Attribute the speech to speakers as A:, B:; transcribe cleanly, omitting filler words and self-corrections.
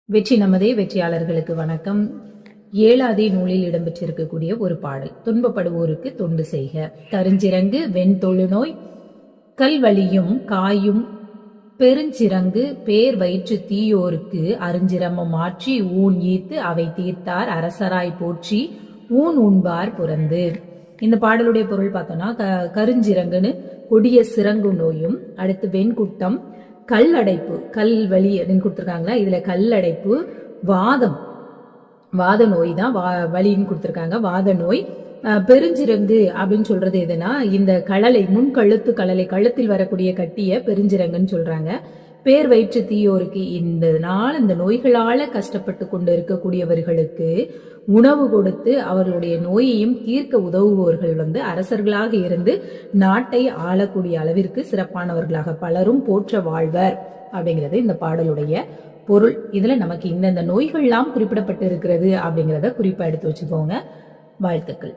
A: வெற்றி நமதே. வெற்றியாளர்களுக்கு வணக்கம். ஏழாதி நூலில் இடம்பெற்றிருக்கக்கூடிய ஒரு பாடல். துன்பப்படுவோருக்கு தொண்டு செய்க. கருஞ்சிறங்கு வெண்தொழுநோய் கல்வழியும் காயும் பெருஞ்சிறங்கு பேர் வயிற்று தீயோருக்கு அருஞ்சிரமம் மாற்றி ஊன் ஈத்து அவை தீர்த்தார் அரசராய் போற்றி ஊன் உண்பார் புறந்து. இந்த பாடலுடைய பொருள் பார்த்தோம்னா, கருஞ்சிறங்குன்னு கொடிய சிறங்கு நோயும், அடுத்து வெண்குட்டம், கல் அடைப்பு, கல் வலி அப்படின்னு கொடுத்துருக்காங்களா, இதுல கல் அடைப்பு, வாத நோய் தான் வலின்னு கொடுத்துருக்காங்க, வாத நோய். பெருஞ்சிறங்கு அப்படின்னு சொல்றது எதுனா, இந்த கடலை முன்கழுத்து கடலை கழுத்தில் வரக்கூடிய கட்டிய பெருஞ்சிறங்குன்னு சொல்றாங்க. பேர் வயிற்று தீயோருக்கு இந்த நோய்களால கஷ்டப்பட்டு கொண்டு இருக்கக்கூடியவர்களுக்கு உணவு கொடுத்து அவர்களுடைய நோயையும் தீர்க்க உதவுபவர்கள் அரசர்களாக இருந்து நாட்டை ஆளக்கூடிய அளவிற்கு சிறப்பானவர்களாக பலரும் போற்ற வாழ்வர் அப்படிங்கிறது இந்த பாடலுடைய பொருள். இதுல நமக்கு இந்தந்த நோய்கள்லாம் குறிப்பிடப்பட்டு இருக்கிறது அப்படிங்கிறத குறிப்பா எடுத்து வச்சுக்கோங்க. வாழ்த்துக்கள்.